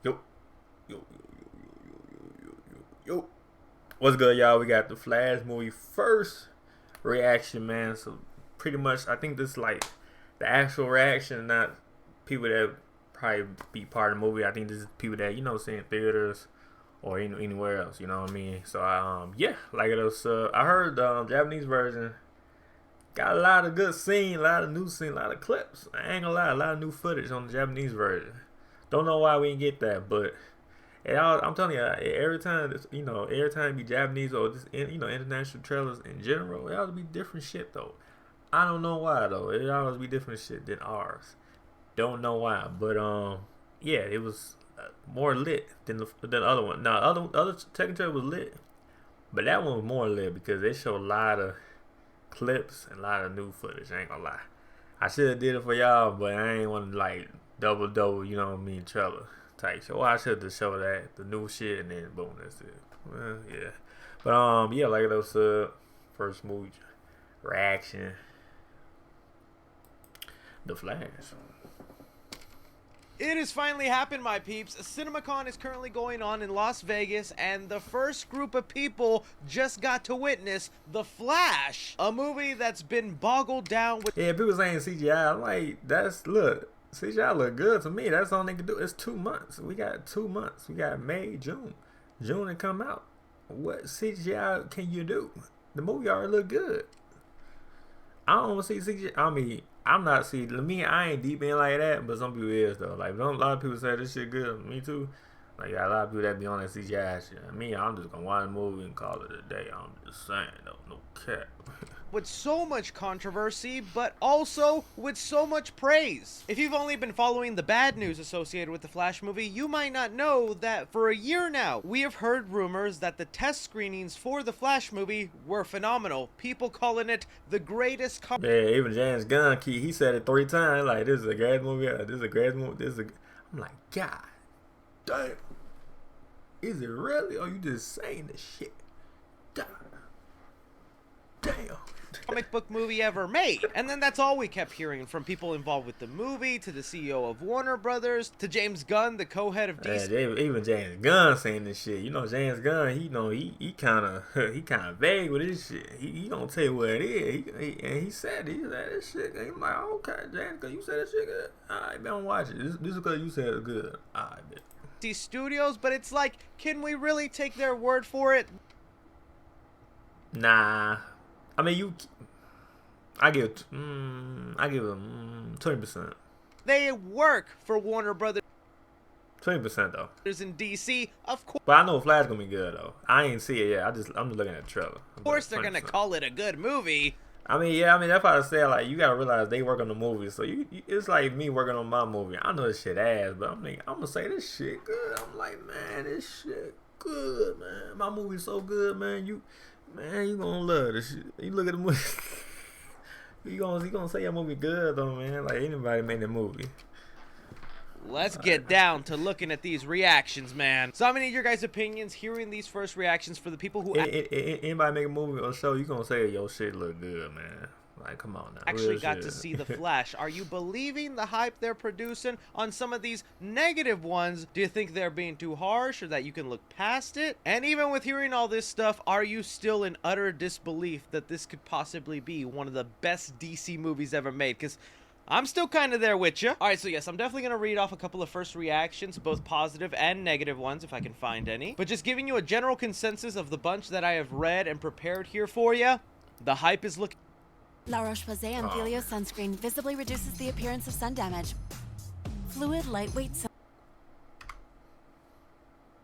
Yo, yo, yo, yo. What's good, y'all? We got the Flash movie first reaction, man. So pretty much, I think this is like the actual reaction, not people that probably be part of the movie. I think this is people that see in theaters or anywhere else. You know what I mean? So yeah, like it was. I heard the Japanese version got a lot of good scene, a lot of new scene, a lot of clips. I ain't gonna lie, a lot of new footage on the Japanese version. Don't know why we didn't get that, but I'm telling you, every time every time it be Japanese or just international trailers in general, it ought to be different shit though. I don't know why though. It ought to be different shit than ours. Don't know why, but yeah, it was more lit than the other one. Now, other second trailer was lit, but that one was more lit because they showed a lot of clips and a lot of new footage. I ain't gonna lie. I should have did it for y'all, but I ain't want to like double, you know what I mean, trailer type show. Well, I should have showed that the new shit and then boom, that's it. Well, yeah, but yeah, like those first movie reaction, The Flash. It has finally happened, my peeps. CinemaCon is currently going on in Las Vegas, and the first group of people just got to witness The Flash, a movie that's been boggled down with... Yeah, people saying CGI, I'm like, look, CGI look good to me. That's all they can do. It's 2 months. We got 2 months. We got May, June to come out. What CGI can you do? The movie already look good. I don't want to see CGI. I mean, I'm not I ain't deep in like that, but some people is though. Like, a lot of people say this shit good. Me too. Like, got a lot of people that be on that CGI shit. I'm just gonna watch the movie and call it a day. I'm just saying, though, no cap. with so much controversy, but also with so much praise. If you've only been following the bad news associated with the Flash movie, you might not know that for a year now, we have heard rumors that the test screenings for the Flash movie were phenomenal. People calling it the greatest... Yeah, even James Gunn, he said it 3 times, like, this is a great movie, this is a great movie, I'm like, God damn. Is it really, or you just saying this shit? God damn. Comic book movie ever made. And then that's all we kept hearing from people involved with the movie, to the CEO of Warner Brothers, to James Gunn, the co-head of DC. Yeah, even James Gunn saying this shit. James Gunn, he kind of vague with his shit. He don't tell you what it is. He said this shit. He's like, okay, James, cause you said this shit good. Alright, man, watch it. This is because you said it's good. Alright, man. DC Studios, but it's like, can we really take their word for it? Nah. I mean, I give them 20%. They work for Warner Brothers. 20% though. In DC, of course. But I know Flash gonna be good though. I ain't see it yet. I'm just looking at the trailer. Of course, they're gonna call it a good movie. That's why I say, like, you gotta realize they work on the movie. So it's like me working on my movie. I know this shit ass, but I'm gonna say this shit good. I'm like, man, this shit good, man. My movie's so good, man. You gonna love this shit. You look at the movie. you gonna say your movie good though, man. Like, anybody made the movie. Let's get down to looking at these reactions, man. So I'm gonna need your guys' opinions, hearing these first reactions for the people who... Anybody make a movie or show, you gonna say your shit look good, man. Like, come on now. Actually got to see The Flash. Are you believing the hype they're producing on some of these negative ones? Do you think they're being too harsh, or that you can look past it? And even with hearing all this stuff, are you still in utter disbelief that this could possibly be one of the best DC movies ever made? Because I'm still kind of there with you. Alright, so yes, I'm definitely going to read off a couple of first reactions, both positive and negative ones, if I can find any. But just giving you a general consensus of the bunch that I have read and prepared here for you, the hype is looking... La Roche-Posay Amphilio Sunscreen visibly reduces the appearance of sun damage. Fluid, lightweight sun...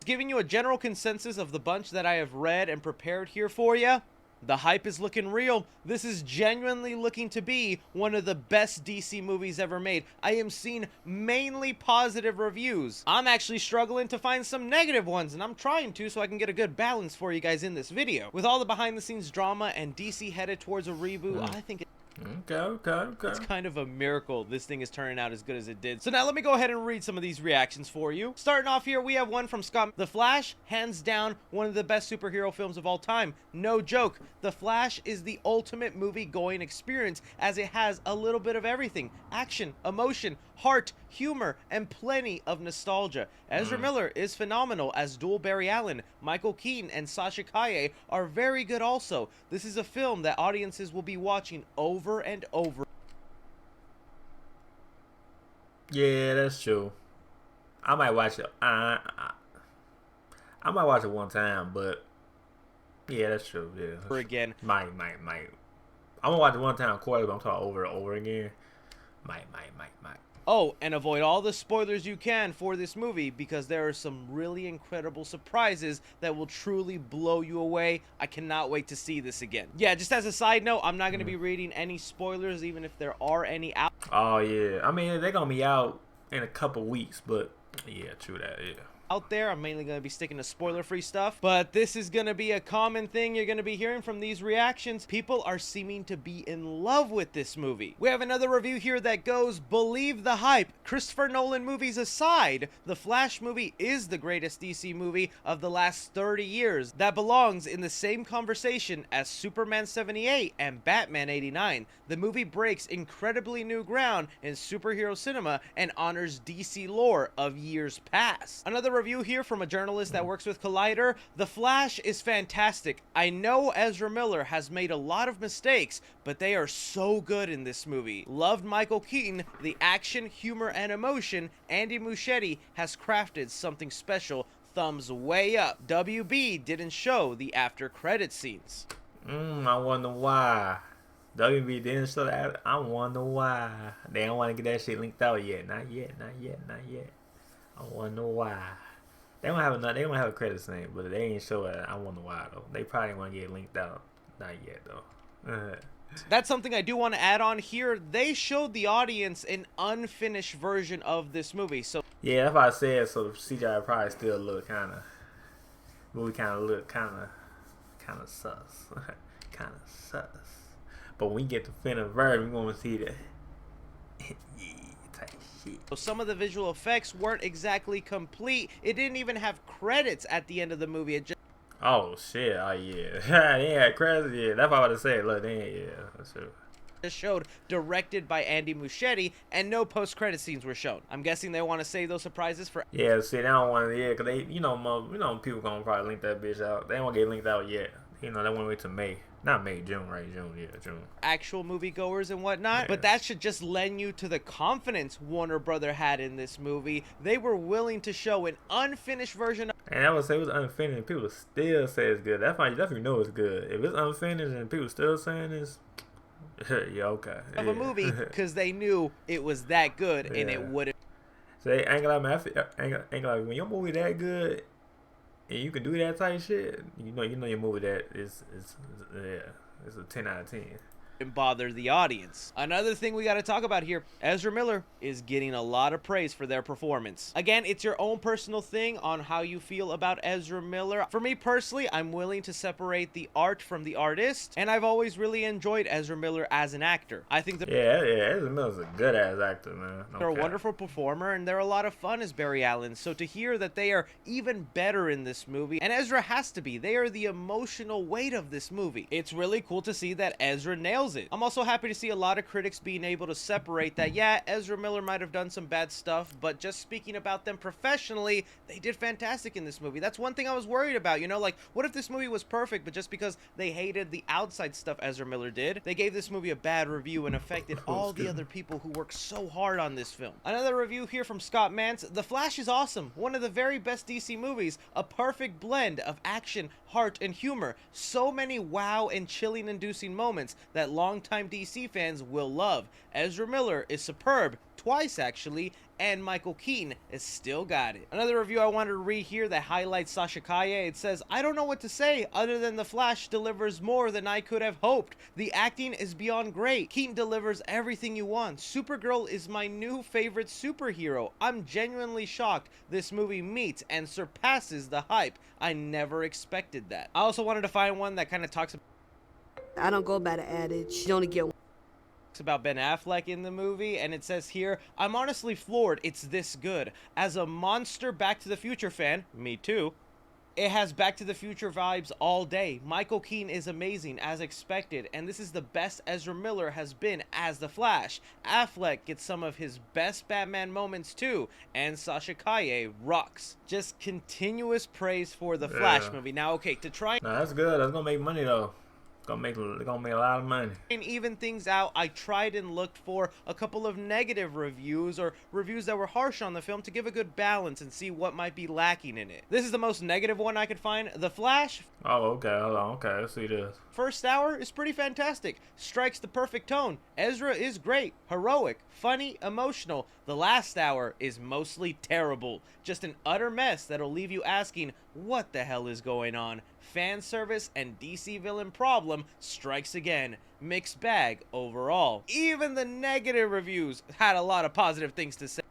Giving you a general consensus of the bunch that I have read and prepared here for you, the hype is looking real. This is genuinely looking to be one of the best DC movies ever made. I am seeing mainly positive reviews. I'm actually struggling to find some negative ones, and I'm trying to so I can get a good balance for you guys in this video. With all the behind the scenes drama and DC headed towards a reboot, I think Okay. It's kind of a miracle this thing is turning out as good as it did. So now let me go ahead and read some of these reactions for you. Starting off here, we have one from Scott. The Flash, hands down, one of the best superhero films of all time. No joke. The Flash is the ultimate movie-going experience, as it has a little bit of everything. Action, emotion, heart, humor, and plenty of nostalgia. Ezra Miller is phenomenal as dual Barry Allen. Michael Keaton and Sasha Calle are very good also. This is a film that audiences will be watching over and over. Yeah, that's true. I might watch it. I might watch it one time, but yeah, that's true. Yeah. Again. Might. I'm gonna watch it one time, of course, but I'm talking over and over again. Might. Oh, and avoid all the spoilers you can for this movie, because there are some really incredible surprises that will truly blow you away. I cannot wait to see this again. Yeah, just as a side note, I'm not going to be reading any spoilers, even if there are any out. Oh, yeah. I mean, they're going to be out in a couple weeks, but yeah, true that, yeah. Out there, I'm mainly going to be sticking to spoiler-free stuff, but this is going to be a common thing you're going to be hearing from these reactions. People are seeming to be in love with this movie. We have another review here that goes, believe the hype. Christopher Nolan movies aside, the Flash movie is the greatest DC movie of the last 30 years that belongs in the same conversation as Superman 78 and Batman 89. The movie breaks incredibly new ground in superhero cinema and honors DC lore of years past. Another review here from a journalist that works with Collider. The Flash is fantastic. I know Ezra Miller has made a lot of mistakes, but they are so good in this movie. Loved Michael Keaton. The action, humor, and emotion. Andy Muschietti has crafted something special. Thumbs way up. WB didn't show the after credit scenes. I wonder why. WB didn't show that. I wonder why. They don't want to get that shit linked out yet. Not yet. I wonder why. They don't have a credit scene, but they ain't show it. I wonder why though. They probably want to get linked out. Not yet though. That's something I do want to add on here. They showed the audience an unfinished version of this movie. So yeah, that's what I said. So the CGI probably still look kind of sus, kind of sus. But when we get the finished version, we want to see that. So some of the visual effects weren't exactly complete. It didn't even have credits at the end of the movie. It just oh shit! Oh yeah, they had credits. Yeah, that's what I was saying. Look, that's true. Just showed directed by Andy Muschietti, and no post-credit scenes were shown. I'm guessing they want to save those surprises for. Yeah, see, they don't want to. Yeah, cause they, people gonna probably link that bitch out. They don't get linked out yet. They want to wait till May. Not May, June, right? June, yeah, June. Actual moviegoers and whatnot. Yeah. But that should just lend you to the confidence Warner Brother had in this movie. They were willing to show an unfinished version of. And I would say it was unfinished. People still say it's good. That's why you definitely know it's good. If it's unfinished and people still saying it's, yeah, okay. Of a movie, because they knew it was that good and it wouldn't. So they ain't like when your movie that good. And you can do that type of shit. You know your movie that is it's a 10 out of 10. And bother the audience. Another thing we got to talk about here, Ezra Miller is getting a lot of praise for their performance. Again, it's your own personal thing on how you feel about Ezra Miller. For me personally, I'm willing to separate the art from the artist, and I've always really enjoyed Ezra Miller as an actor. I think that Ezra Miller's a good ass actor, man. They're a wonderful performer, and they're a lot of fun as Barry Allen. So to hear that they are even better in this movie, and Ezra has to be, they are the emotional weight of this movie. It's really cool to see that Ezra nails it. I'm also happy to see a lot of critics being able to separate that, yeah, Ezra Miller might have done some bad stuff, but just speaking about them professionally, they did fantastic in this movie. That's one thing I was worried about, like, what if this movie was perfect, but just because they hated the outside stuff Ezra Miller did, they gave this movie a bad review and affected all the other people who worked so hard on this film. Another review here from Scott Mance. The Flash is awesome. One of the very best DC movies. A perfect blend of action, heart, and humor. So many wow and chilling-inducing moments that longtime DC fans will love. Ezra Miller is superb, twice actually, and Michael Keaton has still got it. Another review I wanted to read here that highlights Sasha Calle. It says, I don't know what to say other than The Flash delivers more than I could have hoped. The acting is beyond great. Keaton delivers everything you want. Supergirl is my new favorite superhero. I'm genuinely shocked this movie meets and surpasses the hype. I never expected that. I also wanted to find one that kind of talks about. I don't go by the adage, you only get one. about Ben Affleck in the movie, and it says here, I'm honestly floored it's this good. As a monster Back to the Future fan, me too, it has Back to the Future vibes all day. Michael Keaton is amazing, as expected, and this is the best Ezra Miller has been as the Flash. Affleck gets some of his best Batman moments too, and Sasha Calle rocks. Just continuous praise for the Flash movie. Now, okay, to try... Nah, that's good. That's gonna make money, though. Gonna make a lot of money. And even things out, I tried and looked for a couple of negative reviews or reviews that were harsh on the film to give a good balance and see what might be lacking in it. This is the most negative one I could find. The Flash. Oh, okay. Hold on. Okay, let's see this. First hour is pretty fantastic. Strikes the perfect tone. Ezra is great, heroic, funny, emotional. The last hour is mostly terrible. Just an utter mess that'll leave you asking, what the hell is going on? Fan service and DC villain problem strikes again. Mixed bag overall. Even the negative reviews had a lot of positive things to say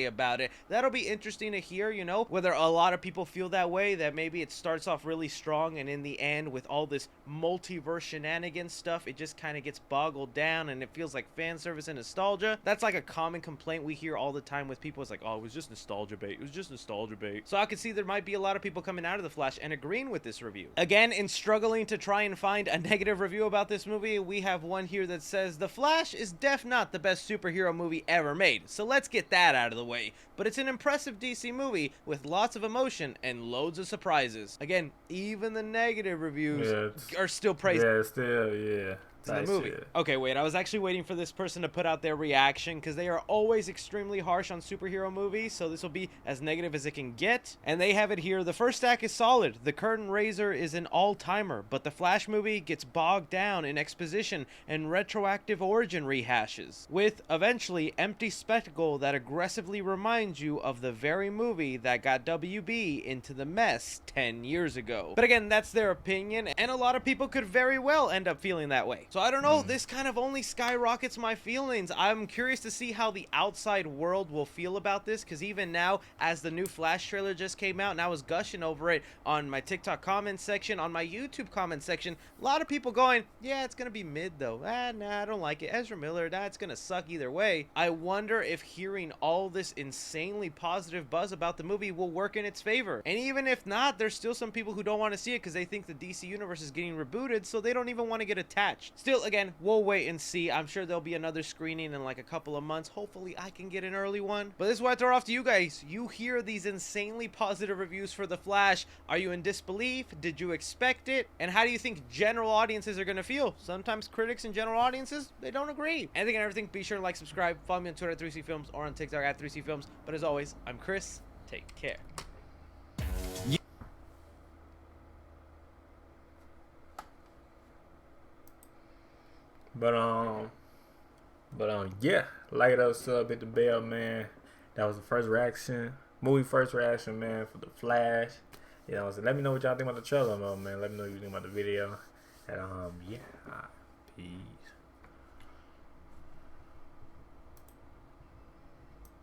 about it. That'll be interesting to hear, you know, whether a lot of people feel that way, that maybe it starts off really strong and in the end with all this multiverse shenanigans stuff, it just kind of gets boggled down and it feels like fan service and nostalgia. That's like a common complaint we hear all the time with people. It's like, oh, it was just nostalgia bait. It was just nostalgia bait. So I could see there might be a lot of people coming out of The Flash and agreeing with this review. Again, in struggling to try and find a negative review about this movie, we have one here that says, The Flash is def not the best superhero movie ever made. So let's get that out of the way. But it's an impressive DC movie with lots of emotion and loads of surprises. Again, even the negative reviews are still praising. Yeah, still, yeah. The movie. Okay, wait, I was actually waiting for this person to put out their reaction because they are always extremely harsh on superhero movies, so this will be as negative as it can get. And they have it here. The first act is solid. The Curtain Raiser is an all-timer, but the Flash movie gets bogged down in exposition and retroactive origin rehashes, with eventually empty spectacle that aggressively reminds you of the very movie that got WB into the mess 10 years ago. But again, that's their opinion, and a lot of people could very well end up feeling that way. So I don't know, this kind of only skyrockets my feelings. I'm curious to see how the outside world will feel about this, because even now, as the new Flash trailer just came out, and I was gushing over it on my TikTok comment section, on my YouTube comment section, a lot of people going, yeah, it's going to be mid though. Nah, I don't like it. Ezra Miller, it's going to suck either way. I wonder if hearing all this insanely positive buzz about the movie will work in its favor. And even if not, there's still some people who don't want to see it because they think the DC universe is getting rebooted, so they don't even want to get attached. Still, again, we'll wait and see. I'm sure there'll be another screening in like a couple of months. Hopefully I can get an early one. But this is what I throw off to you guys. You hear these insanely positive reviews for The Flash. Are you in disbelief? Did you expect it? And how do you think general audiences are going to feel? Sometimes critics and general audiences, they don't agree. Anything and everything, be sure to like, subscribe, follow me on Twitter at 3CFilms or on TikTok at 3CFilms. But as always, I'm Chris. Take care. But yeah, like that, sub, hit the bell, man. That was the first reaction, first reaction, man, for The Flash. You know, so let me know what y'all think about the trailer, man. Let me know what you think about the video. And yeah, peace.